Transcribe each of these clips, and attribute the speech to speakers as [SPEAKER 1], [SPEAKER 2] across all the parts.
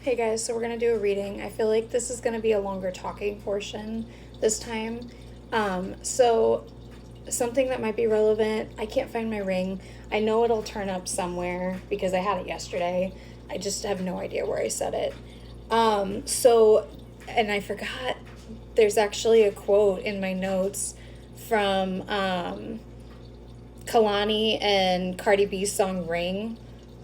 [SPEAKER 1] Hey guys, so we're going to do a reading. I feel like this is going to be a longer talking portion this time. So something that might be relevant, I can't find my ring. I know it'll turn up somewhere because I had it yesterday. I just have no idea where I set it. And I forgot, there's actually a quote in my notes from Kalani and Cardi B's song Ring.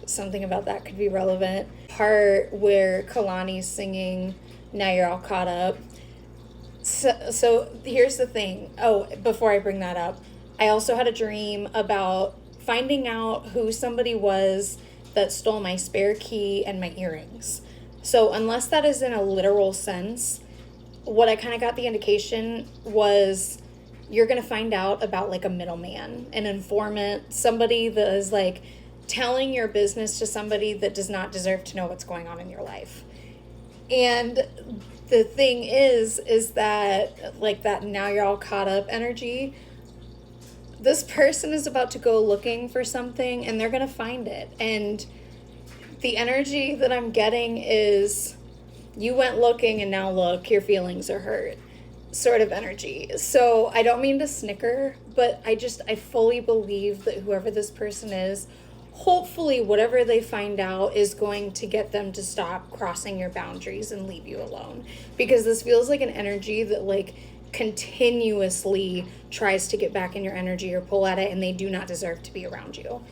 [SPEAKER 1] Something about that could be relevant. Part where Kalani's singing Now You're All Caught Up. So here's the thing. Oh, before I bring that up, I also had a dream about finding out who somebody was that stole my spare key and my earrings. So unless that is in a literal sense, what I kind of got the indication was you're going to find out about like a middleman, an informant, somebody that is like telling your business to somebody that does not deserve to know what's going on in your life. And the thing is that like that now you're all caught up energy, this person is about to go looking for something and they're going to find it. And the energy that I'm getting is you went looking and now look, your feelings are hurt sort of energy. So I don't mean to snicker, but I fully believe that whoever this person is, hopefully whatever they find out is going to get them to stop crossing your boundaries and leave you alone, because this feels like an energy that like continuously tries to get back in your energy or pull at it, and they do not deserve to be around you.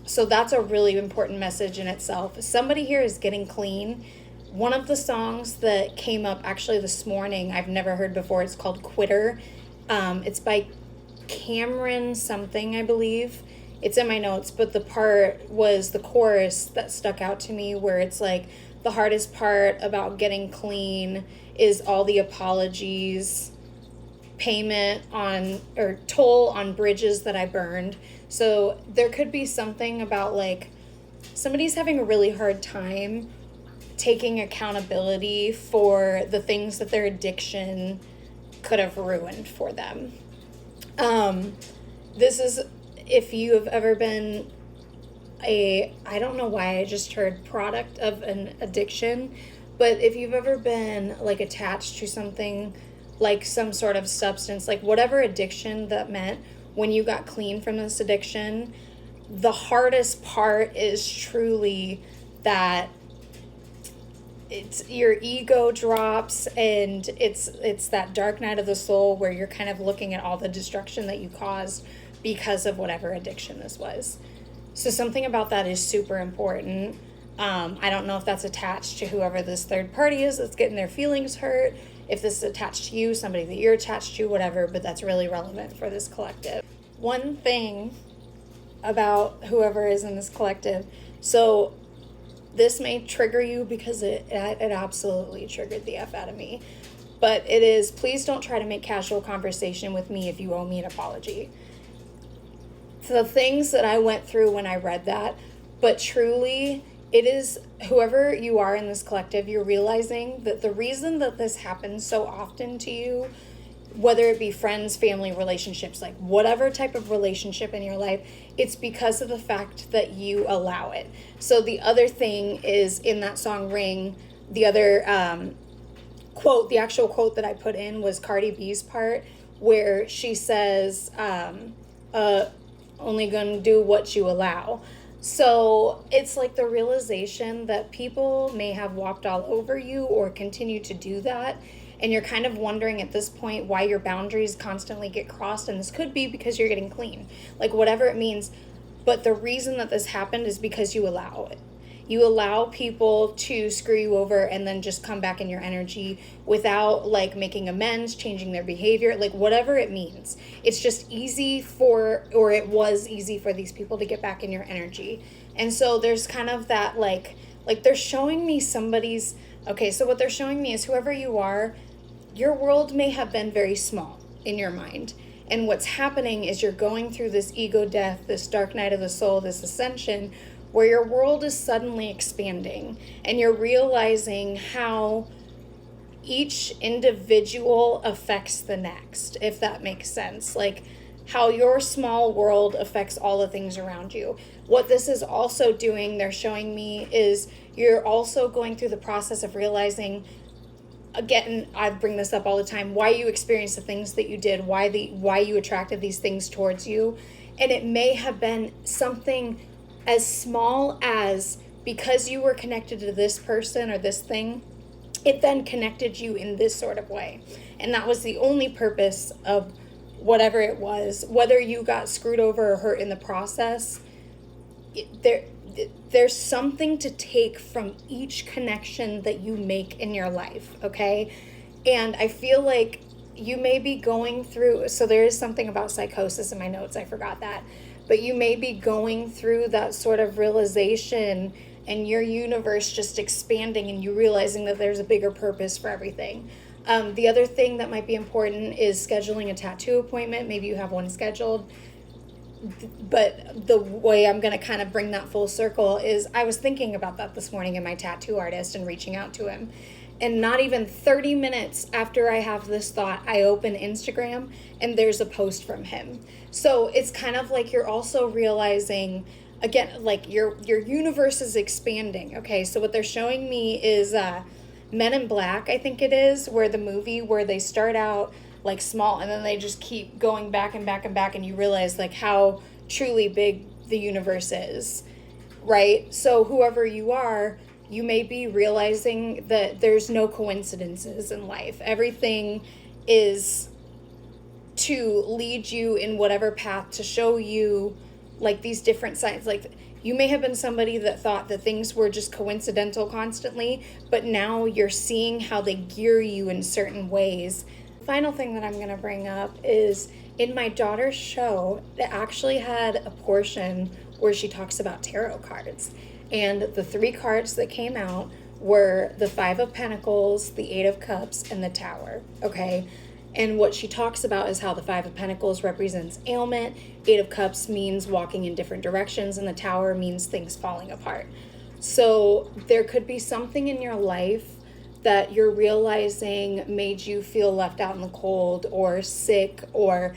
[SPEAKER 1] So that's a really important message in itself. Somebody here is getting clean. One of the songs that came up actually this morning, I've never heard before. It's called Quitter. It's by Cameron something, I believe. It's in my notes, but the part was the chorus that stuck out to me, where it's like, the hardest part about getting clean is all the apologies, payment on, or toll on bridges that I burned. So there could be something about like somebody's having a really hard time taking accountability for the things that their addiction could have ruined for them. This is, if you have ever been I don't know why I just heard product of an addiction, but if you've ever been like attached to something like some sort of substance, like whatever addiction that meant, when you got clean from this addiction, the hardest part is truly that it's your ego drops, and it's that dark night of the soul where you're kind of looking at all the destruction that you caused because of whatever addiction this was. So something about that is super important. I don't know if that's attached to whoever this third party is that's getting their feelings hurt, if this is attached to you, somebody that you're attached to, whatever, but that's really relevant for this collective. One thing about whoever is in this collective, so this may trigger you because it absolutely triggered the F out of me, but it is, please don't try to make casual conversation with me if you owe me an apology. The things that I went through when I read that, but truly, it is whoever you are in this collective, you're realizing that the reason that this happens so often to you, whether it be friends, family, relationships, like whatever type of relationship in your life, it's because of the fact that you allow it. So the other thing is, in that song Ring, the other quote, the actual quote that I put in was Cardi B's part, where she says, only gonna do what you allow. So it's like the realization that people may have walked all over you or continue to do that, and you're kind of wondering at this point why your boundaries constantly get crossed, and this could be because you're getting clean, like whatever it means. But the reason that this happened is because you allow it. You allow people to screw you over and then just come back in your energy without like making amends, changing their behavior, like whatever it means. It's just easy or it was easy for these people to get back in your energy. And so there's kind of that like they're showing me somebody's, okay, so what they're showing me is whoever you are, your world may have been very small in your mind. And what's happening is you're going through this ego death, this dark night of the soul, this ascension, where your world is suddenly expanding, and you're realizing how each individual affects the next, if that makes sense. Like how your small world affects all the things around you. What this is also doing, they're showing me, is you're also going through the process of realizing, again, I bring this up all the time, why you experienced the things that you did, why you attracted these things towards you. And it may have been something as small as, because you were connected to this person or this thing, it then connected you in this sort of way. And that was the only purpose of whatever it was. Whether you got screwed over or hurt in the process, there's something to take from each connection that you make in your life, okay? And I feel like you may be going through, so there is something about psychosis in my notes, I forgot that, but you may be going through that sort of realization and your universe just expanding and you realizing that there's a bigger purpose for everything. The other thing that might be important is scheduling a tattoo appointment. Maybe you have one scheduled. But the way I'm going to kind of bring that full circle is, I was thinking about that this morning in my tattoo artist and reaching out to him. And not even 30 minutes after I have this thought, I open Instagram and there's a post from him. So it's kind of like you're also realizing, again, like your universe is expanding. Okay, so what they're showing me is Men in Black, I think it is, where the movie where they start out like small and then they just keep going back and back and back, and you realize like how truly big the universe is, right? So whoever you are, you may be realizing that there's no coincidences in life. Everything is to lead you in whatever path, to show you like these different signs. Like, you may have been somebody that thought that things were just coincidental constantly, but now you're seeing how they gear you in certain ways. Final thing that I'm going to bring up is, in my daughter's show, it actually had a portion where she talks about tarot cards. And the 3 cards that came out were the 5 of Pentacles, the 8 of Cups, and the Tower, okay? And what she talks about is how the 5 of Pentacles represents ailment, 8 of Cups means walking in different directions, and the Tower means things falling apart. So there could be something in your life that you're realizing made you feel left out in the cold or sick or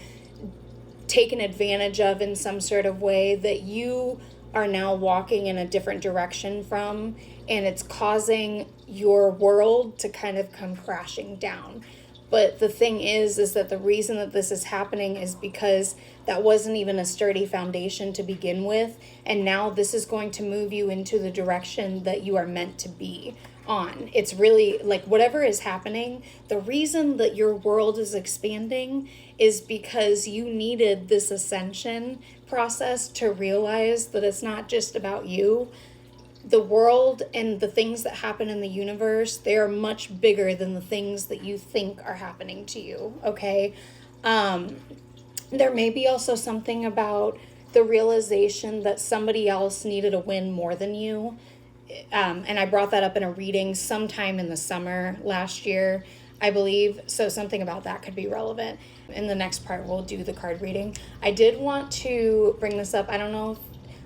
[SPEAKER 1] taken advantage of in some sort of way, that you are now walking in a different direction from, and it's causing your world to kind of come crashing down. But the thing is that the reason that this is happening is because that wasn't even a sturdy foundation to begin with. And now this is going to move you into the direction that you are meant to be on. It's really like, whatever is happening, the reason that your world is expanding is because you needed this ascension process to realize that it's not just about you. The world and the things that happen in the universe, they are much bigger than the things that you think are happening to you, okay? There may be also something about the realization that somebody else needed a win more than you. And I brought that up in a reading sometime in the summer last year, I believe. So something about that could be relevant. In the next part, we'll do the card reading. I did want to bring this up. I don't know if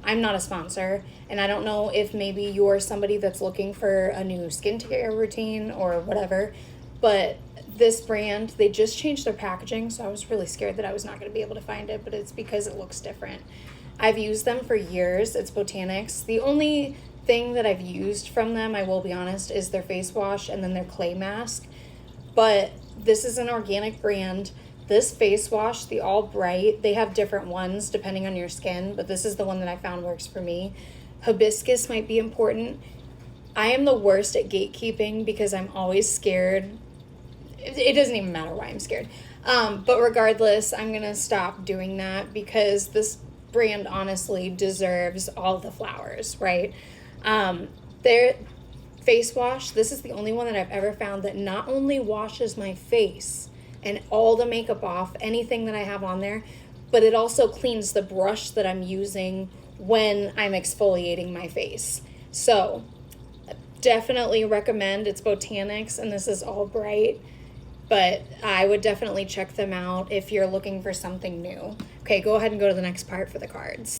[SPEAKER 1] I'm not a sponsor, and I don't know if maybe you're somebody that's looking for a new skincare routine or whatever, but this brand, they just changed their packaging, so I was really scared that I was not going to be able to find it, but it's because it looks different. I've used them for years. It's Botanics. The only thing that I've used from them, I will be honest, is their face wash and then their clay mask, but this is an organic brand. This face wash, the All Bright, they have different ones depending on your skin, but this is the one that I found works for me. Hibiscus might be important. I am the worst at gatekeeping because I'm always scared. It doesn't even matter why I'm scared. But regardless, I'm going to stop doing that because this brand honestly deserves all the flowers, right? Their face wash, this is the only one that I've ever found that not only washes my face and all the makeup off, anything that I have on there, but it also cleans the brush that I'm using when I'm exfoliating my face. So definitely recommend. It's Botanics, and this is All Bright, but I would definitely check them out if you're looking for something new. Okay, go ahead and go to the next part for the cards.